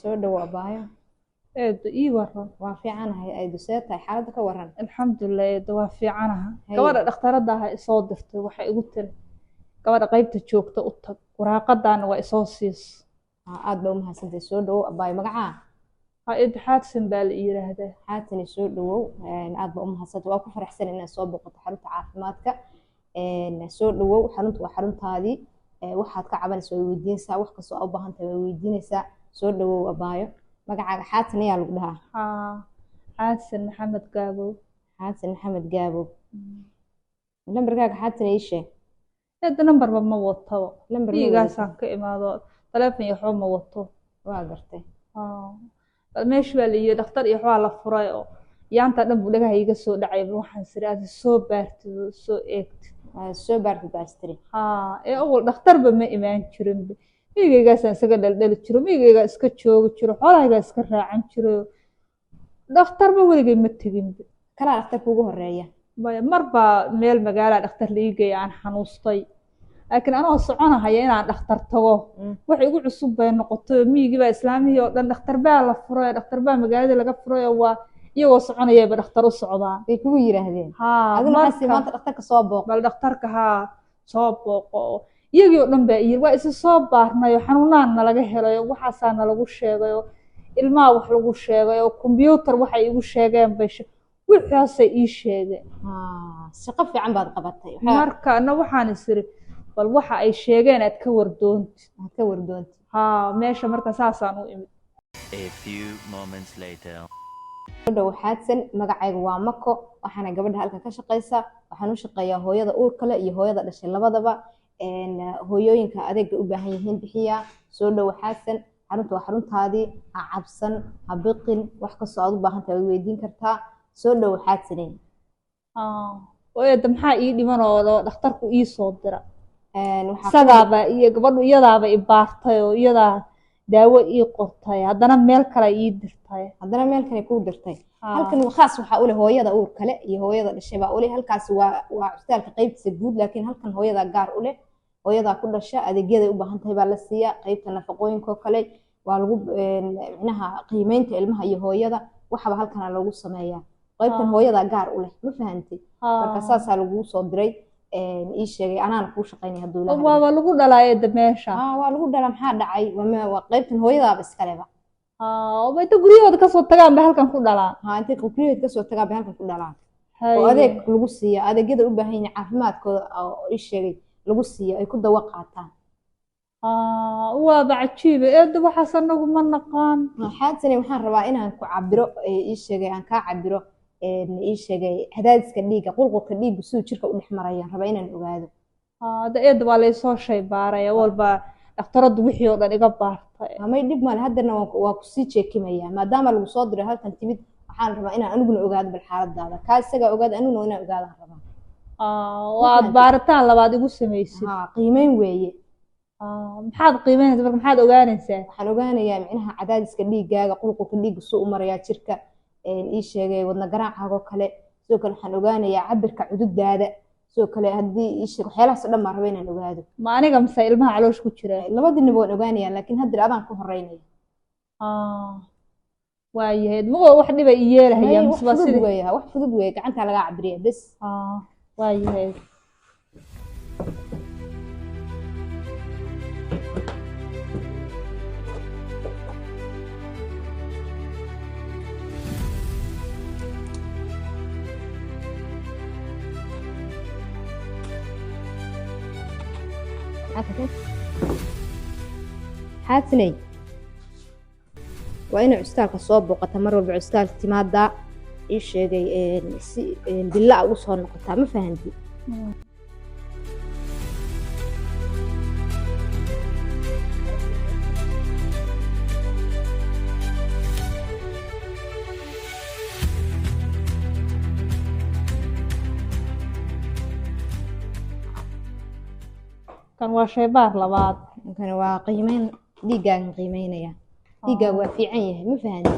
soo dhawow abaayo. eedo ii waran. Waa fiicanahay aydu see tahay xaaladda ka waran. alxamdulilah eedo waa fiicanaha. Hay. gabadha dhakhtarada ah isoo dirtay waxay igu tiri gabadha qaybta joogta u tag waraaqadaana waa isoo siis. Aad baa u mahadsantahay soo dhawow abaayo magacaa. ha eedo xaadsan baa la yiraahdaa. Xaatani soo dhawow aad baa u mahadsantahay waa ku faraxsan inaad soo boqoto xarunta caafimaadka. Soo dhawow xaruntu waa xaruntaadii waxaad ka cabanaysaa way weydiinaysaa wax kastoo aad u baahan tahay way weydiinaysaa soo dhawow abaayo. magacaaga xaatan ayaa lagu dhahaa. haa xaadsan maxamed gaabow. xaatan maxamed gaabow. lambarkaaga xaatan ii sheeg. eedo nambarba ma wato. lambar iigaasaan ka imaado taleefon iyo waxba ma wato. waa gartay. bal meesha baa la yiri dhakhtar iyo waxbaa la furay oo yaanta dhan buu dhagaha iga soo dhacay waxaan siri aad soo baartid soo eegtid. soo baartid baastiri. ee awal dhakhtarba ma imaan jirin. miyigaasaan isaga dhaldhali jiro miyigayga iska joogi jiro xoolahayga iska raacan jiro dhakhtarba weligay ma tegin. kalaa dhakhtarka ugu horeeya. marba meel magaala dhakhtar la ii geeyay aan xanuustay laakiin anoo soconahaya inaan dhakhtar tago wax igu cusub bay noqotay miyigii baa islaamihii oo dhan dhakhtar baa la furay dhakhtar baa magaalada laga furay oo waa iyagoo soconayayba dhakhtar u socdaan. way kugu yiraahdeen. adina maanta dhakhtarka soo booq. bal dhakhtarka haa soo booqo iyagii oo dhan baa iyir waa isa soo baarnay oo xanuunaana laga helay oo waxaasaana lagu sheegay oo ilmaha wax lagu sheegay oo kombiyuutar waxay igu sheegeen bay wixaasay ii sheegeen. shaqo fiican baad qabatay. marka ana waxaan isiri bal waxa ay sheegeen aad ka wardoonti. aad ka wardoonti. meesha marka saasaan u imid. A few moments later. gabadha waxaadsan magacayga waa Mako waxaana gabadha halkan ka shaqeysa waxaan u shaqeeyaa hooyada uurka leh iyo hooyada dhashay labadaba hooyooyinka adeega u baahan yihiin bixiya soo dhaw waxaadsan xarunta waa xaruntaadii ha cabsan ha biqin wax kastoo aad u baahan tahay way weydiin kartaa soo dhaw waxaadsaneen. eedo maxaa ii dhiman oo dhakhtarku ii soo dira isagaaba iyo gabadhu iyadaaba i baartay oo iyadaa daawo ii qortay haddana meel kale ii dirtay. haddana meel kale kuu dirtay. halkan khaas waxaa u leh hooyada uur kale iyo hooyada dhashay baa u leh halkaasi waa cusbitaalka qaybtiisa guud laakiin halkan hooyada gaar u leh hooyada ku dhasha adeegyaday u baahan tahay baa la siiyaa qaybta nafaqooyinka oo kale waa lagu micnaha qiimeynta ilmaha iyo hooyada waxaba halkana lagu sameeyaa qaybtan hooyada gaar u leh ma fahantay. marka saasaa lagu soo diray ii sheegay anaana kuu shaqeynaya hadduu ilaahay. waa lagu dhalaa eedo meesha. waa lagu dhalaa maxaa dhacay waa qaybtan hooyadaaba iskaleba. inta guryahooda kasoo tagaan bay halkan ku dhalaan. intay guryahooda kasoo tagaan bay halkan ku dhalaan. oo adeeg lagu siiya adeegyada u baahan yihiin caafimaadkooda oo ii sheegay lagu siiya ay ku dawa qaataan. waaba cajiiba eedo waxaas anagu ma naqaan. xaadsanay waxaan rabaa inaan ku cabiro ii sheegay aan kaa cabiro ii sheegay cadaadiska dhiigga qulqulka dhiigga siduu jirka u dhex maraya rabaa inaan ogaado. hadda eedo waa laysoo shay baaray walba dhakhtaradu wixii oo dhan iga baartay. may dhib male haddana waa kusii jeekimaya maadaama lagu soo diray halkan timid waxaan rabaa inaan aniguna ogaado bal xaaladaada kaa isagaa ogaado aniguna inaan ogaadaan rabaa. waad baaritaan labaad igu samaysid. qiimeyn weeye. maxaad qiimeynaysaa marka maxaad ogaanaysaa. waxaan ogaanayaa micnaha cadaadiska dhiiggaaga qulqulka dhiigga suu u marayaa jirka ii sheegay wadna garaacaaga oo kale sidoo kale waxaan ogaanayaa cabirka cududaada sidoo kale haddii ii sheeg waxyaalahaas oo dhan baan rabaa inaan ogaado. ma aniga mise ilmaha caloosha ku jira. labadiinaba waan ogaanayaa laakiin hadda adaan ku horeynaya. waayahayd ma wax dhiba i yeelahaya wax fudud weeye gacantaa lagaa cabiriya bes. waayahayd. xaadsanay waa inay cusbitaalka soo booqata mar walba cusbitaalka timaadaa ii sheegay si billa ugu soo noqotaa ma fahanti. kan waa shaybaar labaad. kan waa qiimeyn dhiiggaagan qiimeynaya dhiiggaaga waa fiican yahay ma fahanti.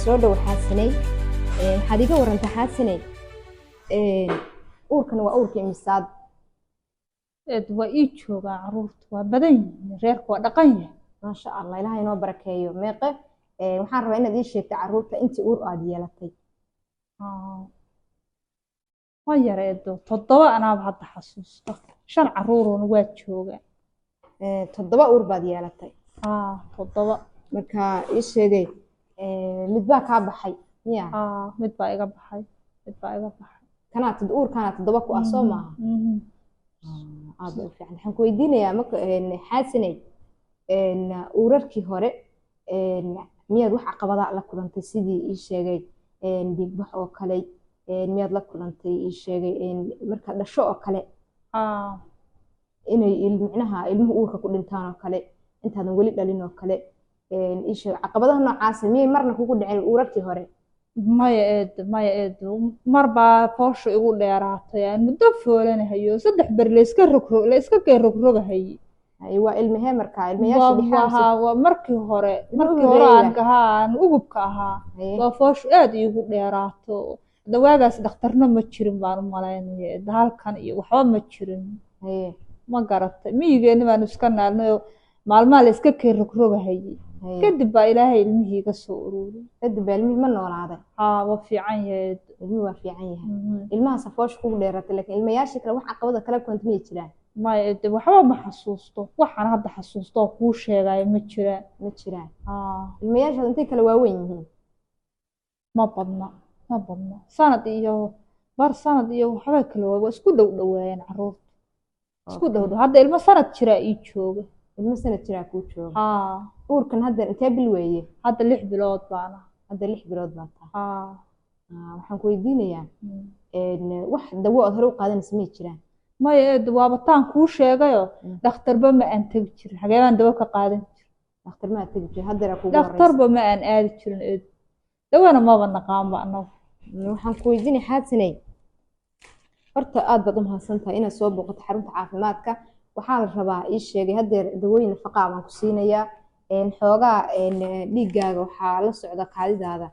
soo dhaw xaadsanay waxaad iga warantaa xaadsanay uurkan waa uurka imisaad. eed waa ii joogaa caruurta waa badan yihiin reerka waa dhaqan yahay ما شاء الله إلهي نو بركيو ميقة waxaan rabaa inaad ii sheegtay carruurta intii uur aad yeelatay waa yara eedo 7 anaaba hadda xasuusta 5 caruuruna waa joogaa 7 uur baad yeelatay 7 marka ii sheegay mid baa kaa baxay miya mid baa iga baxay kanaad uurkanaad 7 ku ah soo maaha aad u fiican waxaan ku weydiinayaa marka xaasinay uurarkii hore miyaad wax caqabada la kulantay sidii ii sheegay dhiig bax oo kale miyaad la kulantay ii sheegay marka dhasho oo kale inay micnaha ilmuhu uurka ku dhintaan oo kale intaadan weli dhalin oo kale ii sheeg caqabadaha noocaas miyay marna kugu dhaceen uurarkii hore maya eed mar baa foosho igu dheeraatay aan muddo foolanahayo 3 ber la iska rogrogahay waa ilmahee markaa ilmayaasha dhixaansi waa markii hore aan ugubka ahaa waa foosho aad iigu dheeraato dawaagaas dhakhtarna ma jirin baan u malaynaya halkan iyo waxba ma jirin ma garatay miyigeena baan iska naalnay maalmaha la iska rogrogahay kadib baa ilaahay ilmihii iga soo ururay kadib ilmihii ma noolaaday waa fiican yahay ilmihii waa fiican yahay ilmahaas foosho kugu dheeraatay laakiin ilmayaasha kale wax caqabada kala kulantay ma jiraan maya waxba ma xasuusto waxaan hadda xasuusto oo kuu sheegayo ma jiraan ilmayaasha intay kala waaweyn yihiin ma badna sanad iyo waxba kala waa isku dhawaayeen caruurta isku dhow hadda ilmo sanad jira ii jooga ilmo sanad jira ku jooga uurkan hadda intee bil weeye hadda 6 bilood baana hadda 6 bilood baan tahay waxaan ku weydiinayaa wax dawo aad hore u qaadanaysa ma jiraan maya eed waaba taan kuu sheegayo dhakhtarba ma aan tagi jirin xagee baan dawo ka qaadan jirin dhakhtar ma aad tagi jirin haddana kugu dhakhtarba ma aan aadi jirin eed dawana maba naqaanba anagu waxaan ku weydiinay xaasinay horta aad baad u mahadsantahay inaad soo booqato xarunta caafimaadka waxaa la rabaa ii sheegay haddeer dawooyin nafaqaa baan ku siinayaa xoogaa dhiiggaaga waxaa la socda kaadidaada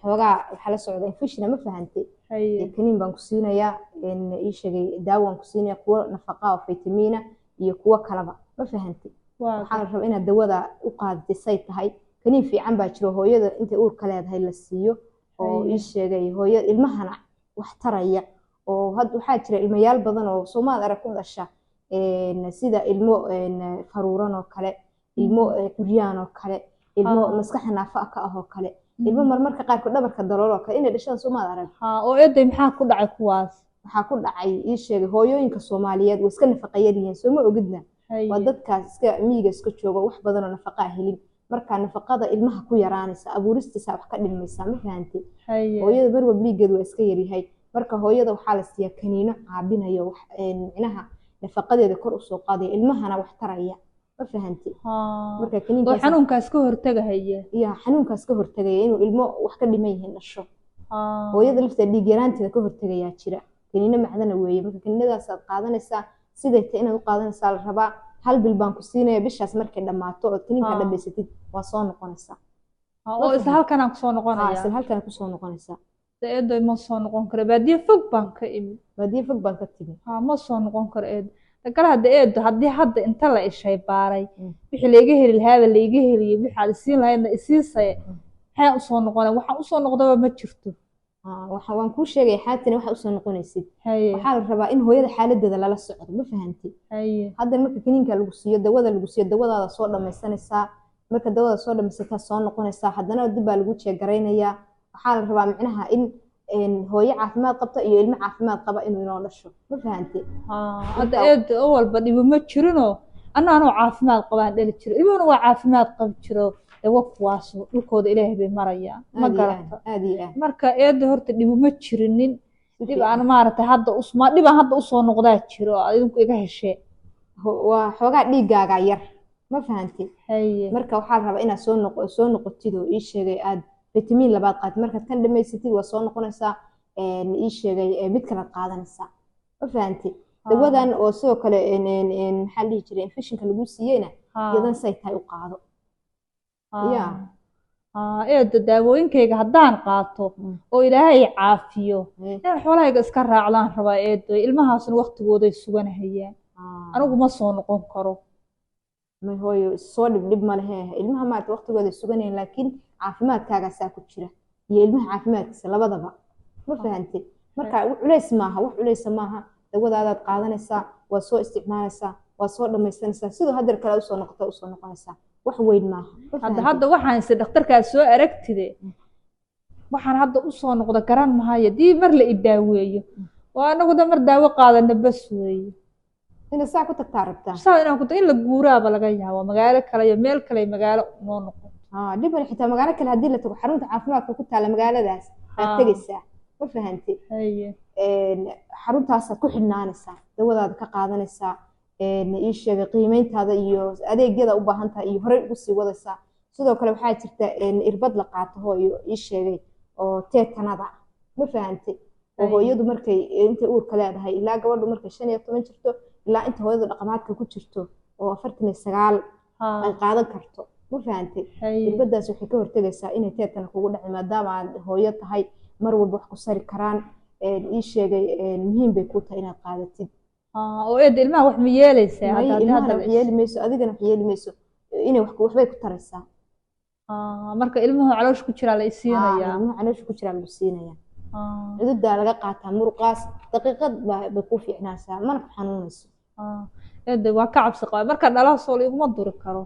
xoogaa waxaa la socda infection ma fahantay kaniin baan ku siinayaa ii sheegay daawo waan ku siinayaa kuwo nafaqa oo fitamiina iyo kuwo kaleba ma fahantay waxaa la rabaa inaad dawada u qaadatay say tahay kaniin fiican baa jiro hooyada intay uurka leedahay la siiyo oo ii sheegay hooyo ilmahana wax taraya oo had waxaa jira ilmayaal badan oo Soomaali arag ku dhasha sida ilmo faruuran oo kale ilmo curyaan oo kale ilmo maskax naafa ka ah oo kale ilmo marmarka qaar ku dhabarka dalool oo kale inay dhashaan Soomaali arag oo eeday maxaa ku dhacay kuwaas waxaa ku dhacay ii sheegay hooyooyinka Soomaaliyeed way iska nafaqayeen sooma ogidna waa dadkaas iska miyiga iska jooga wax badan oo nafaqa helin marka nafaqada ilmaha ku yaraanaysa abuuristiisa wax ka dhimmaysa ma fahantay hooyada marba bligeed waa iska yaryahay marka hooyada waxaa la siiyaa kaniino caabinayo wax micnaha nafaqadeeda kor u soo qaadaya ilmahana wax taraya ma fahantay marka kaniinkaas xanuunkaas ka hortagaya xanuunkaas ka hortagaya inuu ilmo wax ka dhiman yahay dhasho hooyada lafteeda dhiig yaraanteeda ka hortagaya jira kaniino macdana weeye marka kaniinadaas aad qaadanaysaa siday tahay inaad u qaadanaysaa la rabaa hal bil baan ku siinaya bishaas markay dhamaato oo kaniinka dhameysatid waa soo noqonaysaa oo isla halkan aan ku soo noqonayaa isla halkan ku soo noqonaysaa eedo ma soo noqon karo baadiye fog baan ka imid ma soo noqon karo eedo kala hadda eedo haddii hadda inta la ishay baaray wixii layga heli lahaaba layga heliyay wixii aad siin lahaydna isiisay maxay u soo noqonay waxaan u soo noqdaba ma jirto waan kuu sheegay xaatina waxa u soo noqonaysid waxaa la rabaa in hooyada xaaladeeda lala socdo ma fahantay hadda marka kaniinka lagu siiyo dawadaada soo dhamaysanaysaa marka dawada soo dhamaysataa soo noqonaysaa haddana dib baa lagu jeegaraynayaa waxaa la rabaa micnaha in hooyo caafimaad qabta iyo ilmo caafimaad qaba inuu inoo dhasho ma fahantay hadda eed oo walba dhibo ma jirinoo anoo caafimaad qabaan dhali jiro ilmuhuna waa caafimaad qabi jiro dawo kuwaas dhulkooda ilaahay bay marayaan ma garata marka eed horta dhibo ma jirinin dib aan maaragtay hadda dhibaan hadda usoo noqdaa jiro adinku iga heshee waa xoogaa dhiiggaaga yar ma fahantay marka waxaa la rabaa inaad soo noqotid oo ii sheegay aad فيتامين لبعض قاد مركز كان لما يستي وصلنا قنصة إيش جاي ميت كلا قاعدة نسا فهمتي دودان أو سو كلا إن حل يجري إنفيشن كلا بوسينا يدان سيت هاي وقاعدة يا إيه الدواوين كي قدان قاطو وإلهي عافيو حوالي إسكار علان ربا إيه المهاسن وقت وضي سونا هي anigu ma soo noqon karo ma hooyo soo dhib ma lehe ilmaha maarta waqtigooda suganayeen laakiin caafimaadkaagaasaa ku jira iyo ilmaha caafimaadkiisa labadaba ma fahantay marka culays maaha wax culaysa maaha dawadaadaad qaadanaysaa waa soo isticmaalaysaa waa soo dhamaysanaysaa sidoo hadeer kale usoo noqonaysaa wax weyn maaha hadda waxaan is dhakhtarkaa soo aragtide waxaan hadda usoo noqda garan mahayo dii mar la idaaweeyo waa anagu da mar daawo qaadana bas weeye ina saa ku tagtaa rabtaa saa inaan ku in la guuraaba laga yaabo magaalo kale iyo meel kale magaalo noo noqon dhiban xitaa magaalo kale haddii la tago xarunta caafimaadka ku taala magaaladaas aad tegaysaa ma fahantay xaruntaasaad ku xidhnaanaysaa dawadaada ka qaadanaysaa ii sheegay qiimeyntaada iyo adeegyada u baahan tahay iyo horey ugu sii wadaysaa sidoo kale waxaa jirta irbad la qaato hooyo ii sheegay oo teetanada ma fahantay oo hooyadu markay intay uurka leedahay ilaa gabadhu markay 15 jirto ilaa inta hooyadu dhaqamaadka ku jirto oo 49 ay qaadan karto ma fahantay irbadaas waxay ka hortagaysaa inay teetana kugu dhacin maadaama aad hooyo tahay mar walba wax ku sari karaan ii sheegay muhiim bay ku tahay inaad qaadatid oo ilmaha wax ma yeelaysaa hadda yeeli mayso adigana wax yeeli mayso inay waxbay ku taraysaa marka ilmuhu caloosh ku jira la isiinaya ilmuhu caloosh ku jira la siinaya ciduda laga qaataa muruqaas daqiiqad bay ku fiicnaasaa mana xanuunayso waa ka cabsi qaba marka dhalaha soo iguma duri karo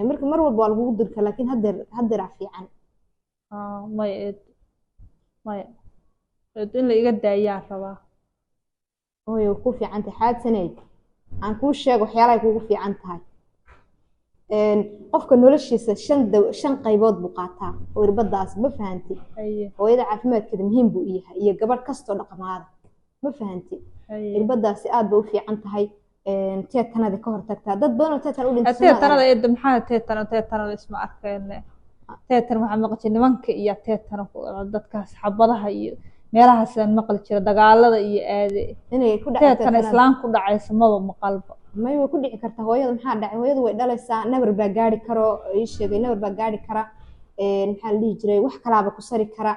marka mar walba waa lagu duri karaa laakiin hadeer fiican maya in la iga daayaan rabaa hooyo ku fiican tahay xaadsaneyd aan kuu sheego waxyaalahay kugu fiican tahay qofka noloshiisa 5 qaybood buu qaataa oo irbadaas ma fahantay hooyada caafimaadkeeda muhiim buu yahay iyo gabadh kastoo dhaqamaada ma fahantay irbadaasi aad bay u fiican tahay teetanada ka hortagtaa dad badan oo teetan u dhintay teetanada maxaa teetanada isma arkeen teetan waxaa maqashay nimanka iyo teetan dadkaas xabadaha iyo meelahaas aan maqli jira dagaalada iyo aade inay ku dhacay teetan islaan ku dhacaysa maba maqalba may way ku dhici kartaa hooyada maxaa dhacay hooyadu way dhalaysaa nabar baa gaari karo ii sheegay nabar baa gaari kara maxaa la dhihi jiray wax kalaaba ku sari kara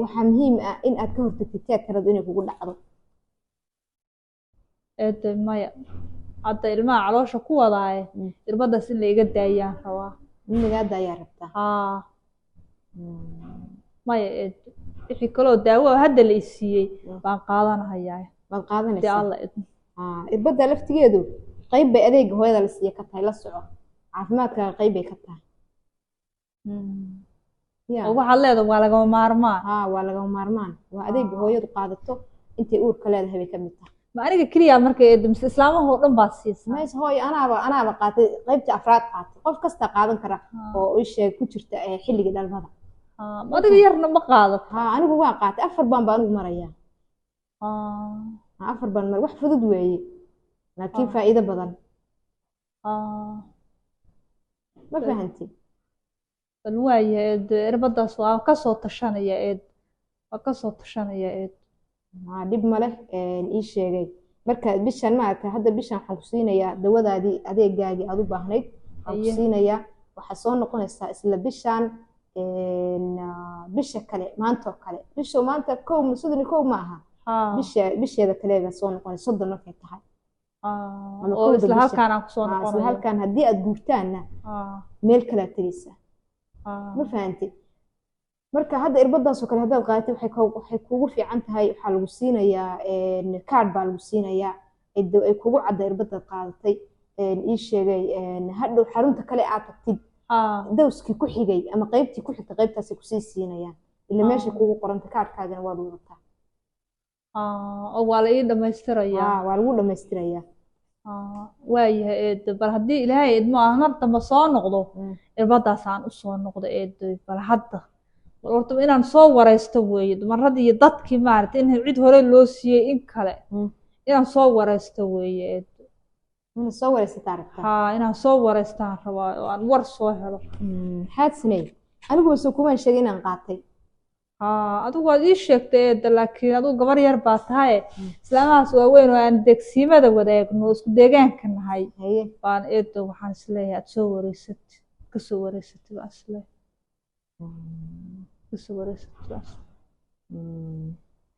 waxaa muhiim ah in aad ka hortagtid teetanadu inay kugu dhacdo maya hadda ilmaha caloosha ku wadaaye irbadaas in la iga daayaan rabaa in lagaa daayaa rabtaa maya wixii kaloo daawo hadda la isiiyey baan qaadanahayaa baad qaadanaysaa irbada laftigeedu qayb bay adeega hooyada la siiya ka tahay la soco caafimaadkaaga qayb bay ka tahay waxaad leedahay waa lagama maarmaan waa lagama maarmaan waa adeega hooyadu qaadato intay uurka leedahay bay ka mid tahay ma aniga keliya marka mise islaamahoo dhan baa siisaa mays hooyo anaaba qaatay qaybtii afraad qaatay qof kasta qaadan kara oo ii sheeg ku jirta xilligii dhalmada adiga yarna ma qaadato anigu waa qaatay 4 baan anigu marayaa 4 baan mar wax fudud weeye laakiin faa'iido badan ma fahantay waayahay irbadaas waa ka soo tashanaya dhib ma leh ii sheegay marka bishan maaragta hadda bishan waxaan ku siinayaa dawadaadii adeegaagii aad u baahnayd waxaan ku siinayaa waxaa soo noqonaysaa isla bishan bisha kale maanta oo kale bisha maanta 1 ma aha bisheeda kaleega soo noqonay 30 markay tahay oo isla halkaan aan ku soo noqonayo isla halkaan haddii aad guurtaanna meel kale aad tegaysaa ma fahantay marka hadda irbadaas oo kale haddaad qaadatay waxay kugu fiican tahay waxaa lagu siinayaa card baa lagu siinayaa ay kugu cadda irbadaad qaadatay ii sheegay hadhow xarunta kale aad tagtid dawskii ku xigay ama qaybtii ku xigtay qaybtaasay kusii siinayaan ila meesha kugu qoranta kaadhkaagana waad wadataa oo waa la ii dhamaystirayaa waa lagu dhamaystirayaa waayahay bal haddii ilaahay idmo aan mar dambe soo noqdo irbadaas aan u soo noqdo bal hadda horta inaan soo wareysto weeye dumarradii iyo dadkii maaragtay in cid hore loo siiyey in kale inaan soo wareysto weeye soo wareysataa rabtaa inaan soo wareystaan rabaa oo aan war soo helo maxaad sameeyey anigu soo kuma sheegay inaan qaatay adigu waad ii sheegtay laakiin adigu gabar yar baa tahay islaamahaas waaweyn oo aan degsiimada wadaagno isku deegaanka nahay baan waxaan isleeyahay aad soo wareysatid kasoo wareysatid baan isleeyahay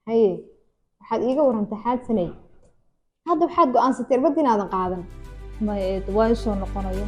haye waxaad iiga warantay xaad saneyd hadda waxaad go'aansatay irbadda inaadan qaadan maya eedo waa isoo noqonaya.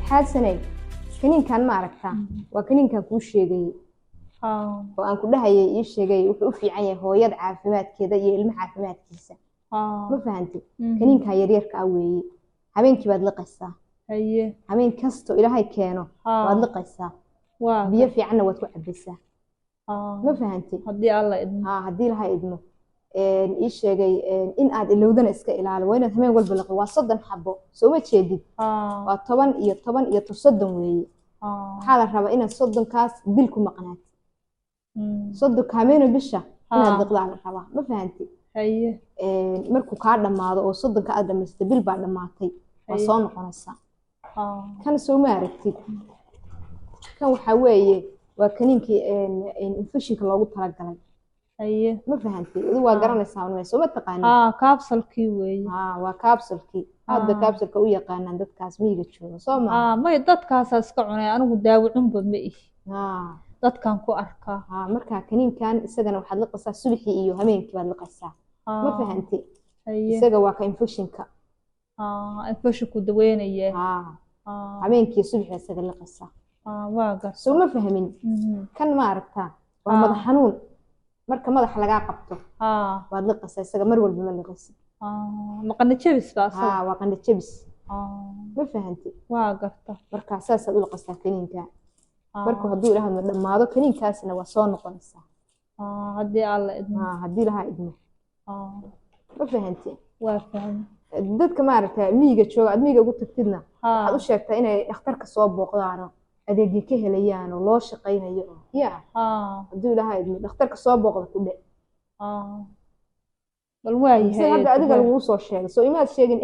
xaasanay kaniinkan ma aragtaa waa kaniinkan kuu sheegayay oo aan ku dhahayay ii sheegay wuxuu u fiican yahay hooyada caafimaadkeeda iyo ilmaha caafimaadkiisa ma fahantay kaniinkan yaryarka ah weeye habeenkii baad liqaysaa habeen kastoo ilaahay keeno waad liqaysaa biyo fiicanna waad ku cabaysaa ma fahantay haddii alla idmo haddii ilaahay idmo ii sheegay in aad ilowdana iska ilaali waa inaad habeen walba liqo waa 30 xabo soo ma jeedid waa 10 iyo 10 iyo 30 weeye waxaa la rabaa inaad 30kaas bil ku maqnaatid 30 kaamino bisha inaad liqdaa la rabaa ma fahantay markuu kaa dhamaado oo 30ka aad dhamaystay bil baa dhamaatay waa soo noqonaysaa kan soo ma aragtid kan waxaa weeye waa kaniinkii infectionka loogu talagalay ma fahantay adigu waa garanaysaa ma soo ma taqaanin capsule-kii weeye waa capsule-kii hadda capsule-ka u yaqaanaan dadkaas miyiga jooga soo ma may dadkaas iska cunay anigu daawicunba ma ihi dadkan ku arkaa marka kaniinkan isagana waxaad liqaysaa subaxii iyo habeenkii baad liqaysaa ma fahantay isaga waa ka infectionka infectionku daweynaya habeenkii subaxii isaga liqaysaa waa gar soo ma fahmin kan ma aragtaa waa madax xanuun marka madaxa lagaa qabto waad liqaysaa isaga mar walba ma liqaysid maqana jabis baas waa qandho jabis ma fahantay waa garta marka saasaad u liqaysaa kaniinka marka hadduu ilaahay dhamaado kaniinkaasna waa soo noqonaysaa haddii alla idmo haddii ilaahay idmo ma fahantay waa faham dadka ma aragtaa miyiga jooga aad miyiga ugu tagtidna waxaad u sheegtaa inay dhakhtarka soo booqdaan adeegyo ka helayaan oo loo shaqaynayo hadduu ilaahay idmo dhakhtarka soo booqda ku dhe bal waayahay hadda adiga laguu soo sheegay soo imaad sheegin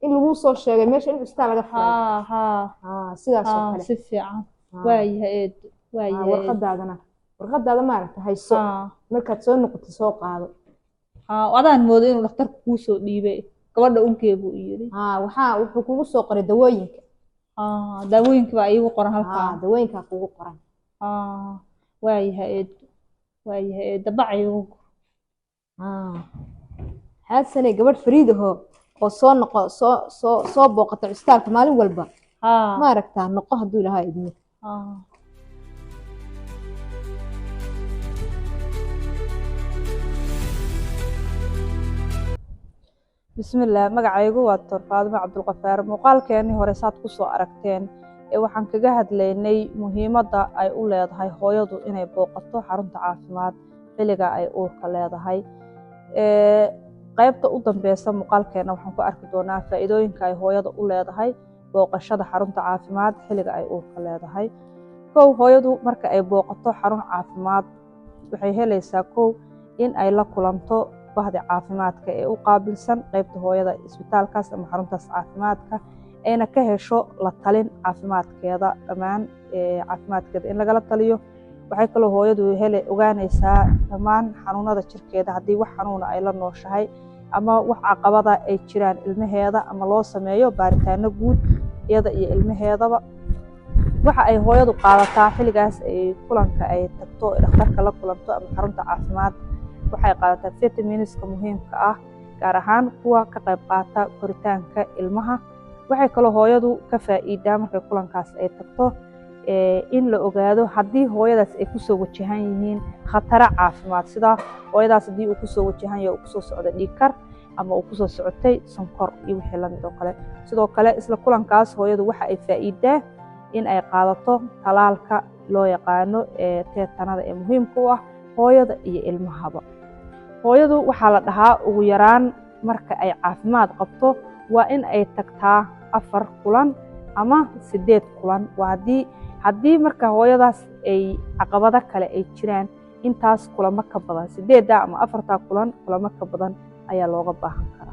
in laguu soo sheegay meesha in custaa laga furay sidaas oo kale si fiican waayahay waayahay warqadaada ma aragta hayso markaad soo noqoto soo qaado adaan moodo inuu dhakhtarku kuu soo dhiibay gabadha unkee buu yiri wuxuu kugu soo qoray dawooyinka daawooyinka baa iigu qoran halkaa dawooyinka kugu qoran waayahay dabacaygu xaasanay gabadh fariidaho oo soo booqata cusbitaalka maalin walba ma aragtaa noqo hadduu ilaahay idmo bismillaah magacaygu waa Dr. Faadimo Cabdulqafaar muuqaalkeenii hore saad ku soo aragteen waxaan kaga hadlaynay muhiimadda ay u leedahay hooyadu inay booqato xarunta caafimaad xilliga ay uurka leedahay qaybta u dambeysa muuqaalkeena waxaan ku arki doonaa faa'iidooyinka ay hooyada u leedahay booqashada xarunta caafimaad xilliga ay uurka leedahay kow hooyadu marka ay booqato xarun caafimaad waxay helaysaa kow in ay la kulanto bahda caafimaadka ee u qaabilsan qaybta hooyada isbitaalkaas ama xaruntaas caafimaadka ayna ka hesho la talin caafimaadkeeda dhammaan caafimaadkeeda in lagala taliyo waxay kaloo hooyadu ogaanaysaa dhammaan xanuunada jirkeeda haddii wax xanuuna ay la nooshahay ama wax caqabada ay jiraan ilmaheeda ama loo sameeyo baaritaano guud iyada iyo ilmaheedaba waxa ay hooyadu qaadataa xilligaas ay kulanka ay tagto dhakhtarka la kulanto ama xarunta caafimaad waxay qaadataa vitaminiska muhiimka ah gaar ahaan kuwa ka qayb qaata koritaanka ilmaha waxay kaloo hooyadu ka faa'iidaa markay kulankaas ay tagto in la ogaado haddii hooyadaas ay kusoo wajahan yihiin khataro caafimaad sida hooyadaas haddii uu kusoo wajahan yahay uu kusoo socdo dhiigkar ama uu kusoo socotay sonkor iyo wixii lamid oo kale sidoo kale isla kulankaas hooyadu waxa ay faa'iidaa in ay qaadato talaalka loo yaqaano teetanada ee muhiimka u ah hooyada iyo ilmahaba hooyadu waxaa la dhahaa ugu yaraan marka ay caafimaad qabto waa in ay tagtaa 4 kulan ama 8 kulan waa haddii marka hooyadaas ay caqabado kale ay jiraan intaas kulamo ka badan 8 ama 4 kulan kulamo ka badan ayaa looga baahan karaa